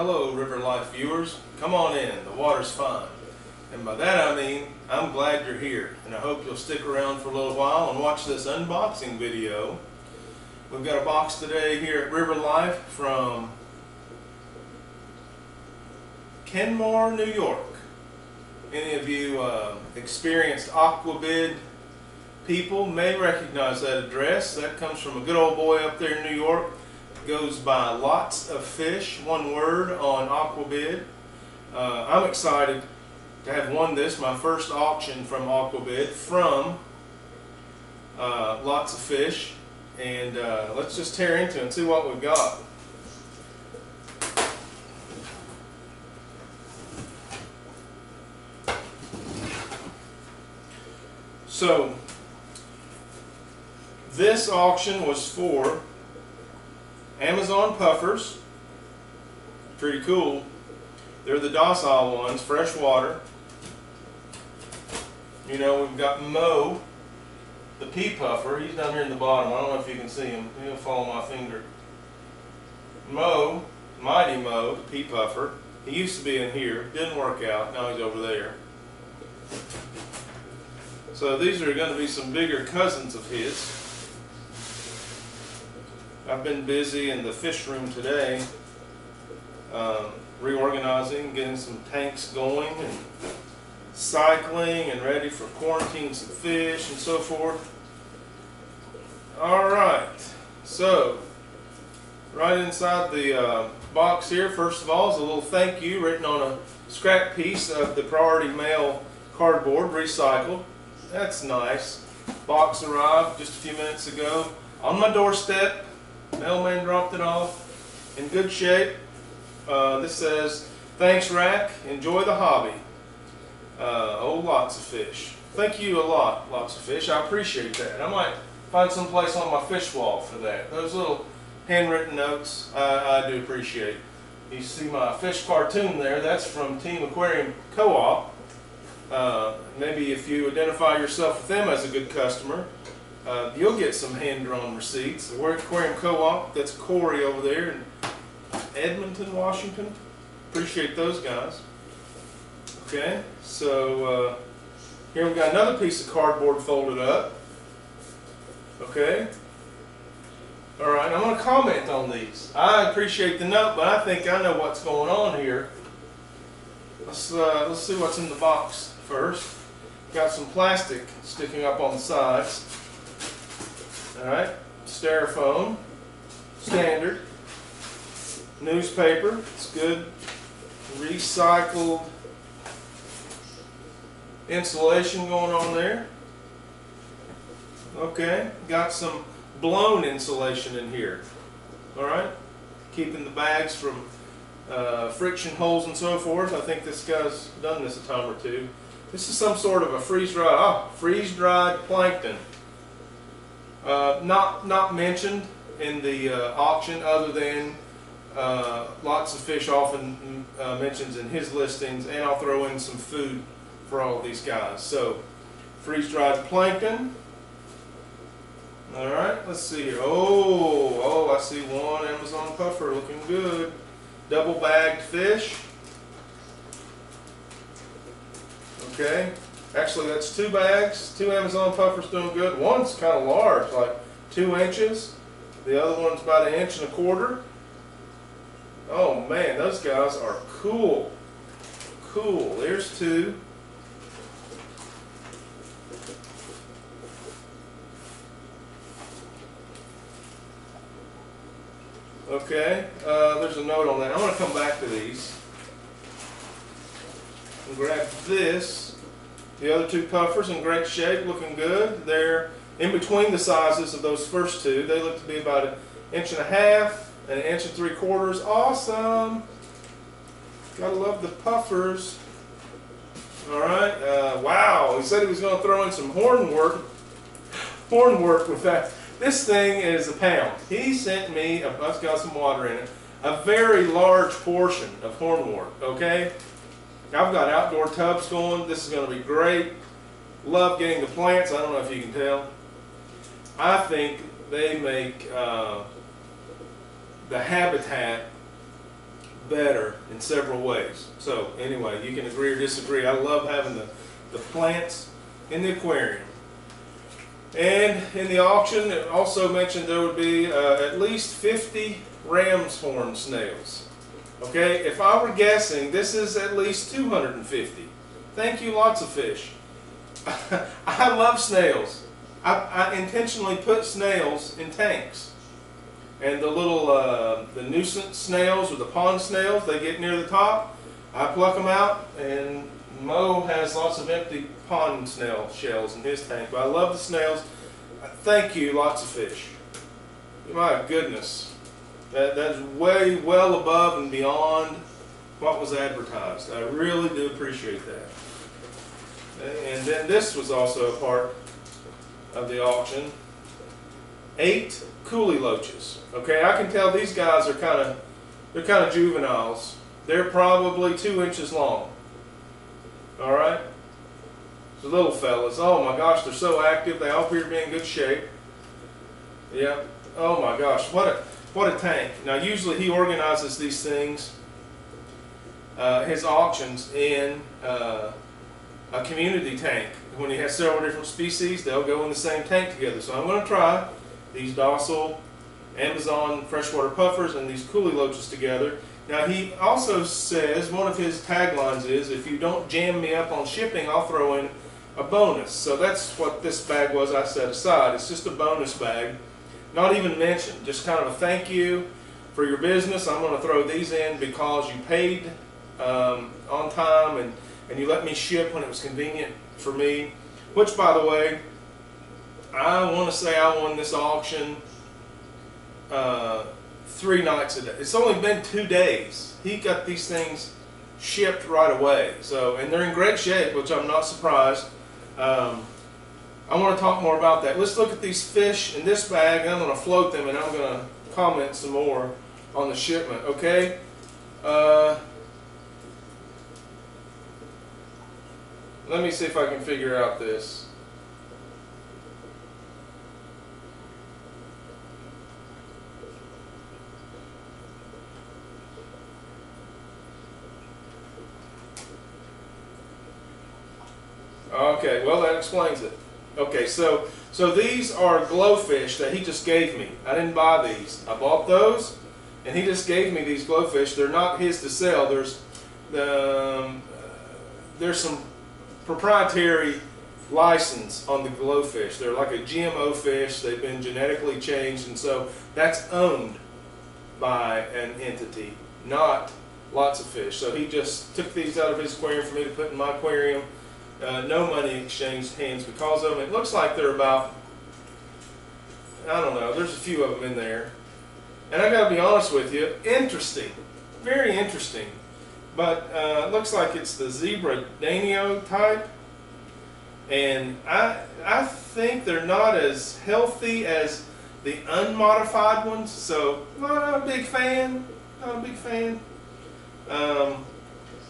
Hello River Life viewers, come on in, the water's fine. And by that I mean, I'm glad you're here, and I hope you'll stick around for a little while and watch this unboxing video. We've got a box today here at River Life from Kenmore, New York. Any of you experienced Aquabid people may recognize that address. That comes from a good old boy up there in New York. Goes by Lots of Fish, one word, on Aquabid. I'm excited to have won this, my first auction from Aquabid, from Lots of Fish. And let's just tear into it and see what we've got. So, this auction was for Amazon puffers. Pretty cool. They're the docile ones, fresh water. You know, we've got Mo, the pea puffer. He's down here in the bottom. I don't know if you can see him. He'll follow my finger. Mo, Mighty Mo, the pea puffer. He used to be in here. Didn't work out. Now he's over there. So these are going to be some bigger cousins of his. I've been busy in the fish room today, reorganizing, getting some tanks going and cycling and ready for quarantining some fish and so forth. Alright, so right inside the box here, first of all, is a little thank you written on a scrap piece of the Priority Mail cardboard, recycled. That's nice. Box arrived just a few minutes ago on my doorstep. Mailman dropped it off in good shape. This says, "Thanks Rack, enjoy the hobby." Oh, Lots of Fish. Thank you a lot, Lots of Fish. I appreciate that. I might find some place on my fish wall for that. Those little handwritten notes, I do appreciate. You see my fish cartoon there, that's from Team Aquarium Co-op. Maybe if you identify yourself with them as a good customer, you'll get some hand-drawn receipts. The Aquarium Co-op, that's Corey over there in Edmonton, Washington. Appreciate those guys. Okay, so here we've got another piece of cardboard folded up. Okay. Alright, I'm going to comment on these. I appreciate the note, but I think I know what's going on here. Let's see what's in the box first. Got some plastic sticking up on the sides. Alright, styrofoam, standard, newspaper, it's good, recycled insulation going on there. Okay, got some blown insulation in here. Alright, keeping the bags from friction holes and so forth. I think this guy's done this a time or two. This is some sort of a freeze-dried plankton. Not mentioned in the auction, other than Lots of Fish often mentions in his listings, and I'll throw in some food for all of these guys. So, freeze-dried plankton. Alright, let's see here. Oh, I see one Amazon puffer looking good. Double-bagged fish. Okay. Actually, that's 2 bags, 2 Amazon puffers doing good. One's kind of large, like 2 inches. The other one's about 1.25 inches. Oh man, those guys are cool. Cool. There's 2. Okay, there's a note on that. I'm going to come back to these and grab this. The other 2 puffers in great shape, looking good. They're in between the sizes of those first 2. They look to be about 1.5 inches and 1.75 inches. Awesome! Gotta love the puffers. Alright, wow, he said he was going to throw in some horn work with that. This thing is a pound. He sent me, I've got some water in it, a very large portion of hornwort, okay? I've got outdoor tubs going. This is going to be great. Love getting the plants. I don't know if you can tell. I think they make the habitat better in several ways. So anyway, you can agree or disagree. I love having the plants in the aquarium. And in the auction, it also mentioned there would be at least 50 ram's horn snails. Okay, if I were guessing, this is at least 250. Thank you, Lots of Fish. I love snails. I intentionally put snails in tanks. And the little, the nuisance snails or the pond snails, they get near the top. I pluck them out, and Mo has lots of empty pond snail shells in his tank. But I love the snails. Thank you, Lots of Fish. My goodness. That's way well above and beyond what was advertised. I really do appreciate that. And then this was also a part of the auction. 8 Kuhli loaches. Okay, I can tell these guys are they're kind of juveniles. They're probably 2 inches long. All right, the little fellas. Oh my gosh, they're so active. They all appear to be in good shape. Yeah. Oh my gosh, what a tank. Now usually he organizes these things, his auctions in a community tank. When he has several different species, they'll go in the same tank together. So I'm going to try these docile Amazon freshwater puffers and these Kuhli loaches together. Now he also says, one of his taglines is, if you don't jam me up on shipping, I'll throw in a bonus. So that's what this bag was I set aside. It's just a bonus bag, not even mentioned, just kind of a thank you for your business. I'm going to throw these in because you paid on time and you let me ship when it was convenient for me. Which, by the way, I want to say I won this auction 3 nights a day. It's only been 2 days. He got these things shipped right away. So, and they're in great shape, which I'm not surprised. I want to talk more about that. Let's look at these fish in this bag. I'm going to float them, and I'm going to comment some more on the shipment. Okay. Let me see if I can figure out this. Okay, well that explains it. Okay, so these are Glofish that he just gave me. I didn't buy these. I bought those, and he just gave me these Glofish. They're not his to sell. There's some proprietary license on the Glofish. They're like a GMO fish. They've been genetically changed, and so that's owned by an entity, not Lots of Fish. So he just took these out of his aquarium for me to put in my aquarium. No money exchanged hands because of them. It looks like they're about, I don't know, there's a few of them in there. And I gotta be honest with you, interesting, very interesting. But it looks like it's the zebra danio type. And I think they're not as healthy as the unmodified ones. So, not a big fan, not a big fan.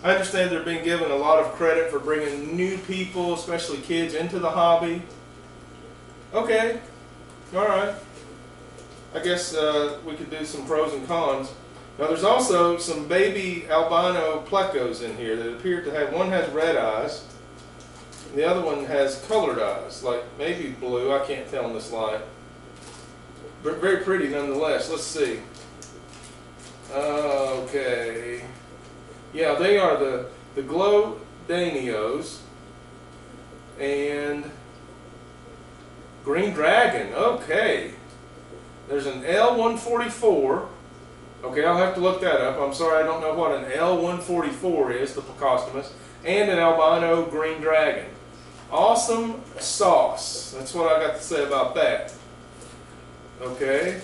I understand they're being given a lot of credit for bringing new people, especially kids, into the hobby. Okay, all right. I guess we could do some pros and cons. Now there's also some baby albino plecos in here that appear to have, one has red eyes, and the other one has colored eyes, like maybe blue, I can't tell in this light. But very pretty nonetheless. Let's see. Okay. Yeah, they are the Glodanios and Green Dragon. Okay. There's an L144. Okay, I'll have to look that up. I'm sorry, I don't know what an L144 is, the Plecostomus. And an albino Green Dragon. Awesome sauce. That's what I got to say about that. Okay.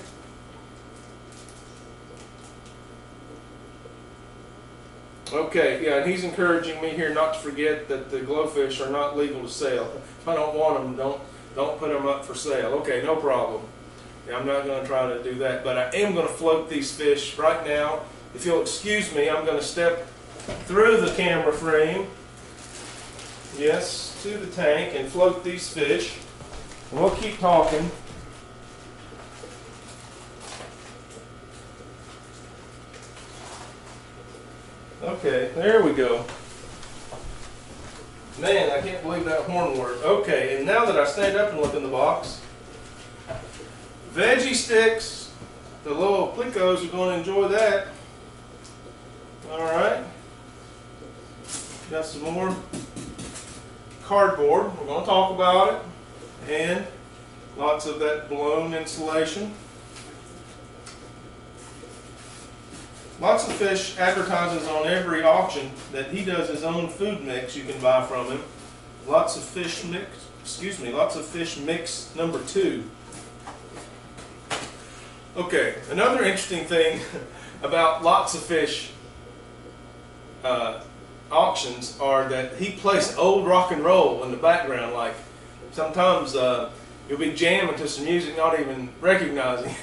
Okay, yeah, and he's encouraging me here not to forget that the Glofish are not legal to sell. If I don't want them, don't put them up for sale. Okay, no problem. Yeah, I'm not going to try to do that, but I am going to float these fish right now. If you'll excuse me, I'm going to step through the camera frame, yes, to the tank and float these fish. And we'll keep talking. Okay, there we go. Man, I can't believe that horn worked. Okay, and now that I stand up and look in the box, veggie sticks. The little plicos are going to enjoy that. Alright. Got some more cardboard. We're going to talk about it. And lots of that blown insulation. LOTSOFFISH advertises on every auction that he does his own food mix you can buy from him. LOTSOFFISH mix number 2. Okay, another interesting thing about LOTSOFFISH auctions are that he plays old rock and roll in the background. Like sometimes you'll be jamming to some music not even recognizing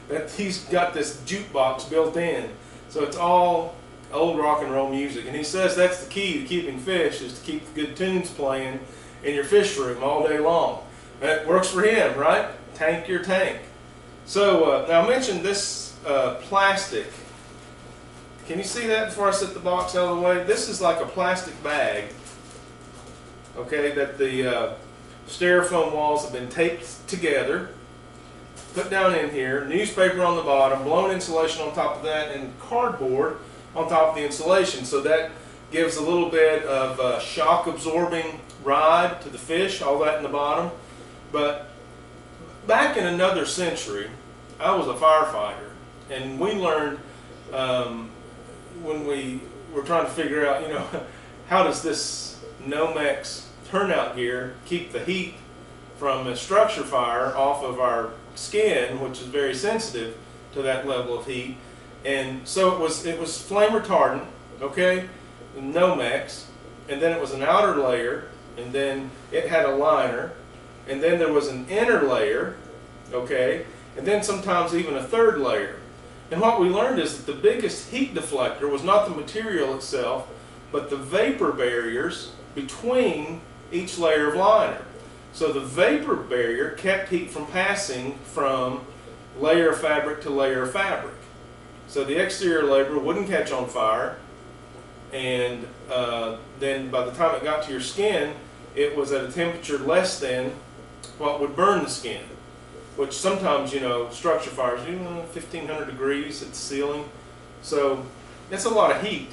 that he's got this jukebox built in. So it's all old rock and roll music. And he says that's the key to keeping fish, is to keep the good tunes playing in your fish room all day long. That works for him, right? Tank your tank. So now I mentioned this plastic. Can you see that before I set the box out of the way? This is like a plastic bag, okay, that the styrofoam walls have been taped together. Put down in here, newspaper on the bottom, blown insulation on top of that, and cardboard on top of the insulation. So that gives a little bit of shock absorbing ride to the fish, all that in the bottom. But back in another century, I was a firefighter, and we learned when we were trying to figure out, how does this Nomex turnout gear keep the heat from a structure fire off of our skin, which is very sensitive to that level of heat. And so it was flame retardant, okay, Nomex, and then it was an outer layer, and then it had a liner, and then there was an inner layer, okay, and then sometimes even a third layer. And what we learned is that the biggest heat deflector was not the material itself, but the vapor barriers between each layer of liner. So the vapor barrier kept heat from passing from layer of fabric to layer of fabric. So the exterior layer wouldn't catch on fire, and then by the time it got to your skin, it was at a temperature less than what would burn the skin, which sometimes, structure fires, 1,500 degrees at the ceiling. So that's a lot of heat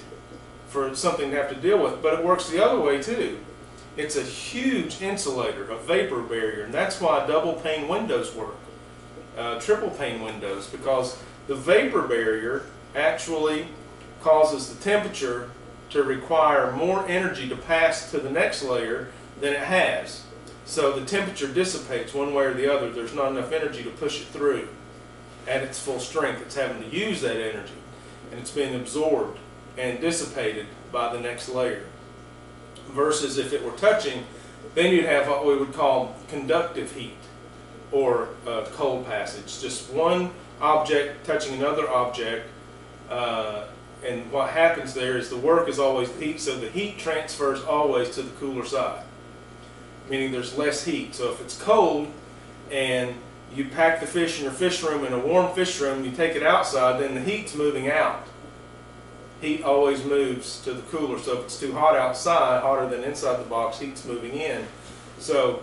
for something to have to deal with, but it works the other way too. It's a huge insulator, a vapor barrier, and that's why double pane windows work, triple pane windows, because the vapor barrier actually causes the temperature to require more energy to pass to the next layer than it has. So the temperature dissipates one way or the other. There's not enough energy to push it through at its full strength. It's having to use that energy, and it's being absorbed and dissipated by the next layer. Versus if it were touching, then you'd have what we would call conductive heat, or cold passage. Just one object touching another object, and what happens there is the work is always the heat, so the heat transfers always to the cooler side, meaning there's less heat. So if it's cold and you pack the fish in your fish room in a warm fish room, you take it outside, then the heat's moving out. Heat always moves to the cooler. So if it's too hot outside, hotter than inside the box, heat's moving in. So,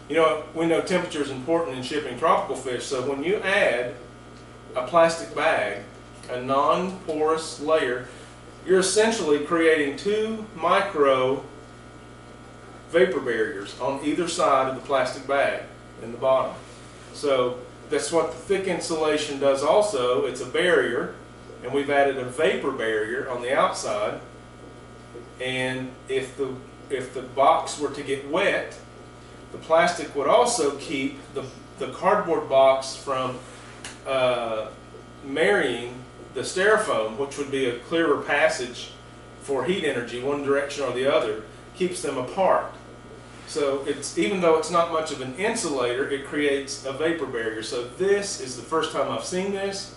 we know temperature is important in shipping tropical fish. So when you add a plastic bag, a non-porous layer, you're essentially creating 2 micro vapor barriers on either side of the plastic bag in the bottom. So that's what the thick insulation does also. It's a barrier, and we've added a vapor barrier on the outside. And if the box were to get wet, the plastic would also keep the cardboard box from marrying the styrofoam, which would be a clearer passage for heat energy one direction or the other, keeps them apart. So even though it's not much of an insulator, it creates a vapor barrier. So this is the first time I've seen this.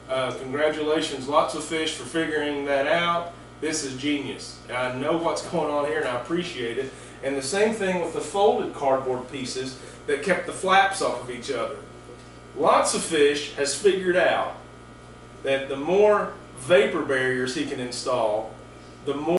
Congratulations, LOTSOFFISH, for figuring that out. This is genius. I know what's going on here, and I appreciate it. And the same thing with the folded cardboard pieces that kept the flaps off of each other. LOTSOFFISH has figured out that the more vapor barriers he can install, the more